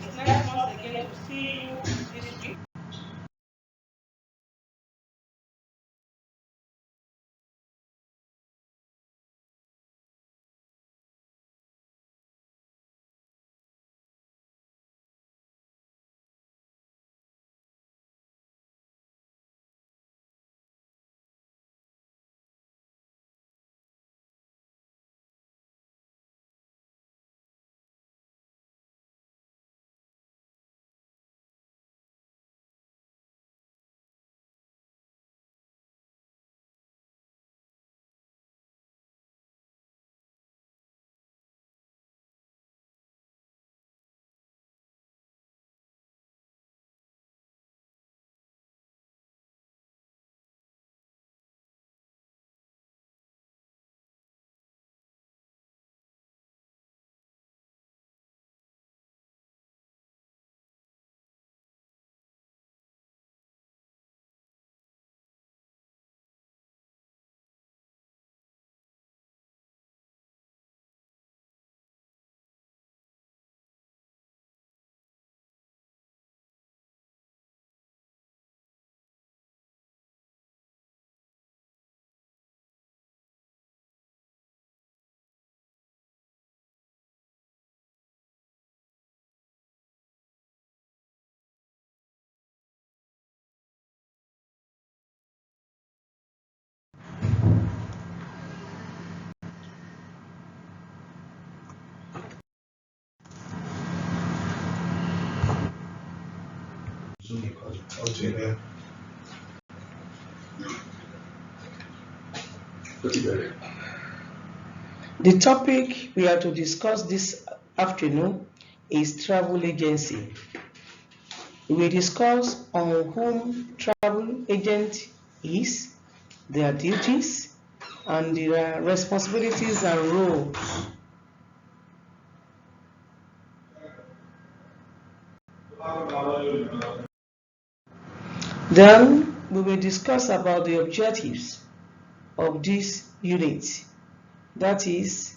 It's nice once again to see you this week. The topic we are to discuss this afternoon is travel agency. We will discuss on whom travel agent is, their duties, and their responsibilities and roles. Then we will discuss about the objectives of this unit, that is,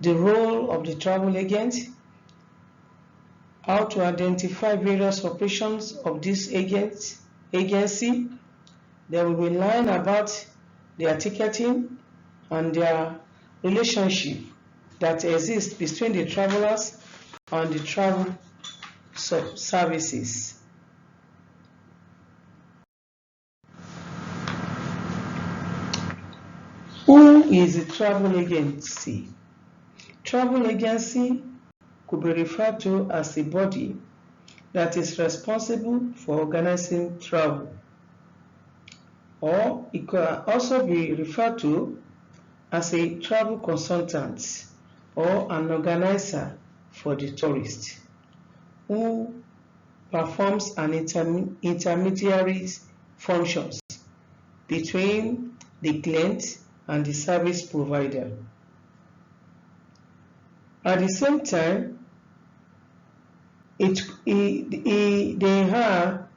the role of the travel agent, how to identify various operations of this agency. Then we will learn about their ticketing and their relationship that exists between the travelers and the travel services. Who is a travel agency? Travel agency could be referred to as a body that is responsible for organizing travel, or it could also be referred to as a travel consultant or an organizer for the tourist who performs an intermediary functions between the client and the service provider. At the same time, they are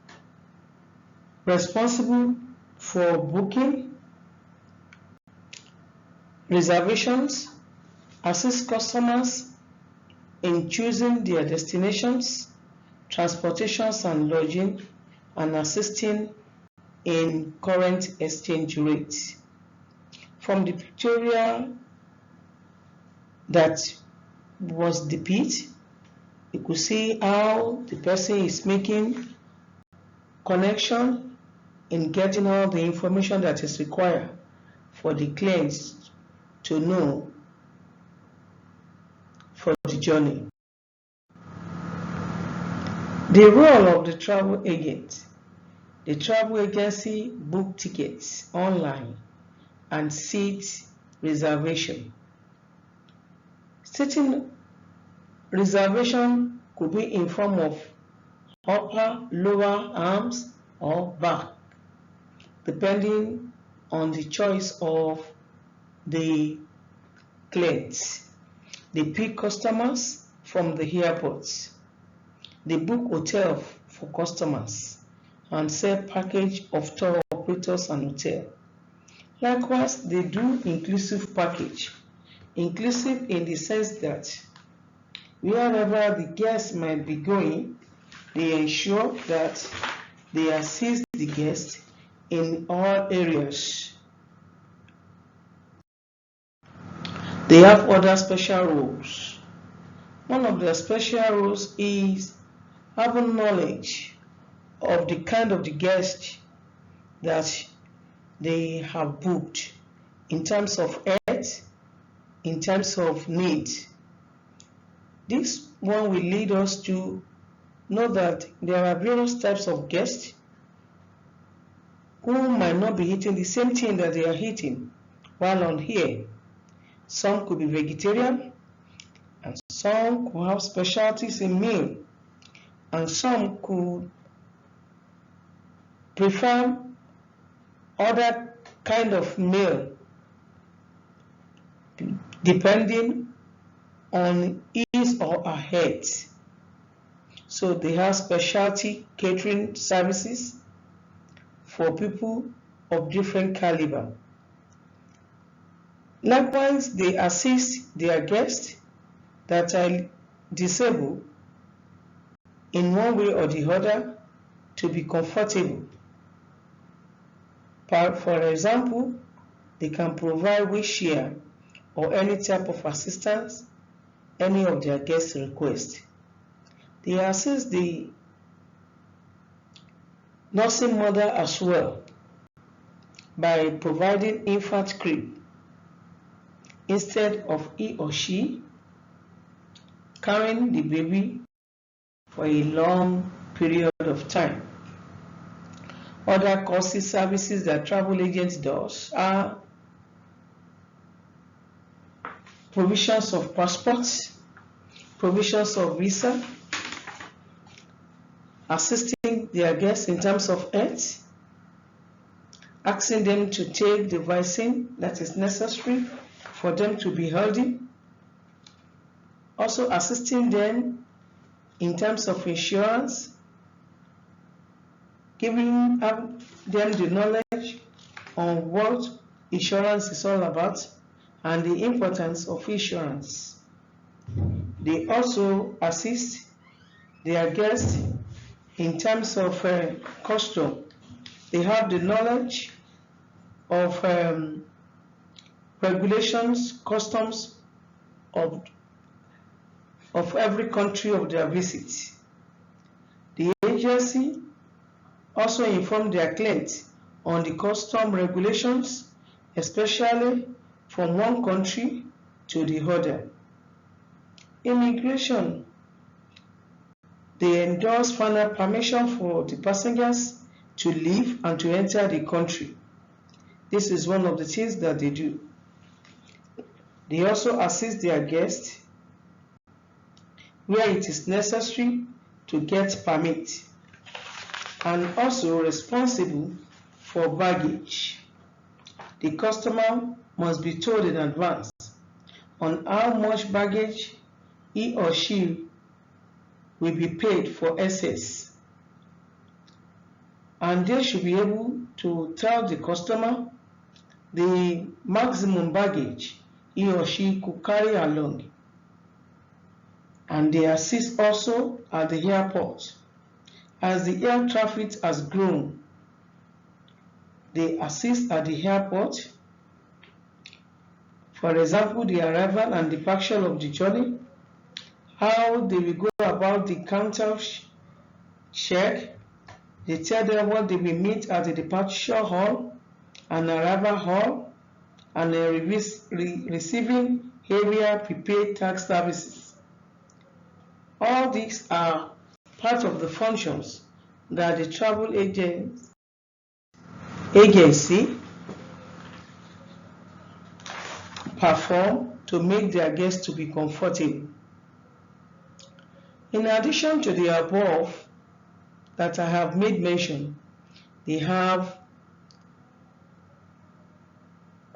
responsible for booking, reservations, assist customers in choosing their destinations, transportations and lodging, and assisting in current exchange rates. From the pictorial that was depicted, you could see how the person is making connection in getting all the information that is required for the clients to know for the journey. The role of the travel agent. The travel agency book tickets online and seat reservation. Seating reservation could be in form of upper, lower arms, or back, depending on the choice of the clients. They pick customers from the airports. They book hotels for customers and sell package of tour operators and hotel. Likewise, they do inclusive package. Inclusive in the sense that Wherever the guest might be going, they ensure that they assist the guest in all areas. They have other special roles. One of their special roles is having knowledge of the kind of the guest that they have booked in terms of health, in terms of needs. This one will lead us to know that there are various types of guests who might not be eating the same thing that they are eating while on here. Some could be vegetarian, and some could have specialties in meal, and some could prefer other kind of meal depending on his or her health. So they have specialty catering services for people of different caliber. Likewise, they assist their guests that are disabled in one way or the other to be comfortable. For example, they can provide wheelchair or any type of assistance any of their guests request. They assist the nursing mother as well by providing infant crib instead of he or she carrying the baby for a long period of time. Other courses services that travel agents does are provisions of passports, provisions of visa, assisting their guests in terms of health, asking them to take the vaccine that is necessary for them to be healthy, also assisting them in terms of insurance, giving them the knowledge on what insurance is all about and the importance of insurance. They also assist their guests in terms of custom. They have the knowledge of regulations, customs of every country of their visit. The agency also inform their clients on the custom regulations, especially from one country to the other. Immigration, they endorse final permission for the passengers to leave and to enter the country. This is one of the things that they do. They also assist their guests where it is necessary to get permit, and also responsible for baggage. The customer must be told in advance on how much baggage he or she will be paid for excess, and they should be able to tell the customer the maximum baggage he or she could carry along. And they assist also at the airport. As the air traffic has grown, they assist at the airport. For example, the arrival and departure of the journey, how they will go about the counter check. They tell them what they will meet at the departure hall and arrival hall, and receiving area prepaid tax services. All these are part of the functions that the travel agency perform to make their guests to be comfortable. In addition to the above that I have made mention, they have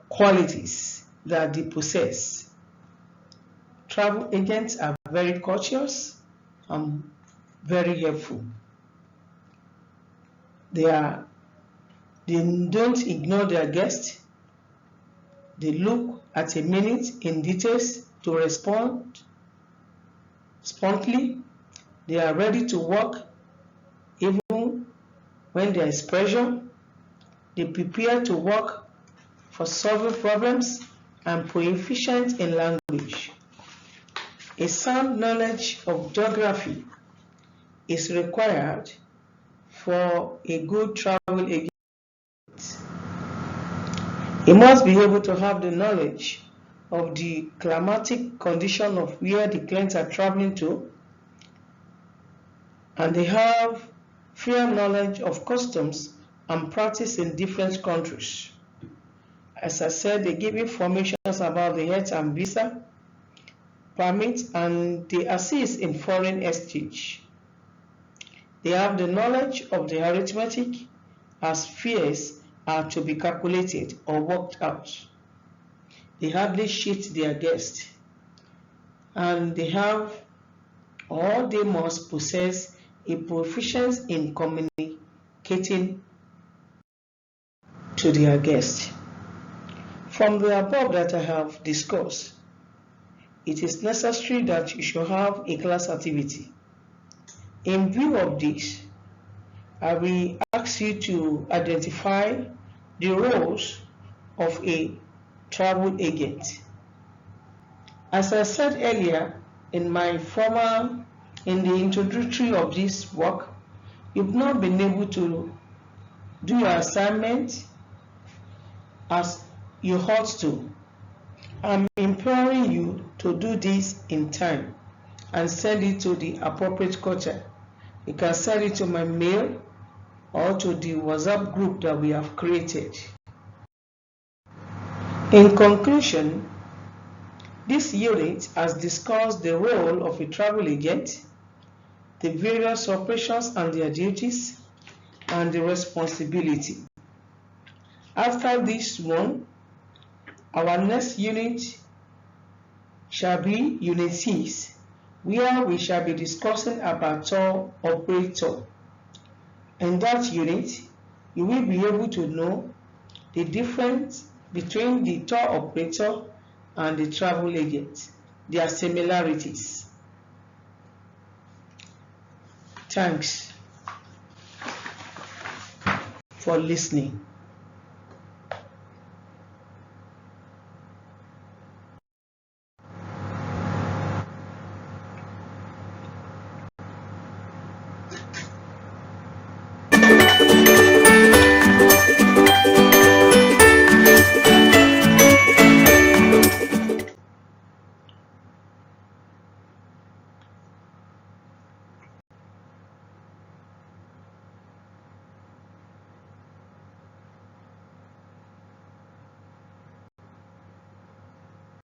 qualities that they possess. Travel agents are very courteous and very helpful. They don't ignore their guests. They look at a minute in details to respond promptly. They are ready to work even when there is pressure. They prepare to work for solving problems and proficient in language. A sound knowledge of geography is required for a good travel agent. He must be able to have the knowledge of the climatic condition of where the clients are traveling to, and they have fair knowledge of customs and practice in different countries. As I said, they give information about the health and visa permit, and they assist in foreign exchange. They have the knowledge of the arithmetic as fares are to be calculated or worked out. They hardly cheat their guests, and they must possess a proficiency in communicating to their guests. From the above that I have discussed, it is necessary that you should have a class activity. In view of this, I will ask you to identify the roles of a travel agent. As I said earlier in the introductory of this work, you've not been able to do your assignment as you ought to. I'm imploring you to do this in time and send it to the appropriate quarter. You can send it to my mail or to the WhatsApp group that we have created. In conclusion, this unit has discussed the role of a travel agent, the various operations and their duties, and the responsibility. After this one, our next unit shall be Unit 6, where we shall be discussing about tour operator. In that unit, you will be able to know the difference between the tour operator and the travel agent, their similarities. Thanks for listening.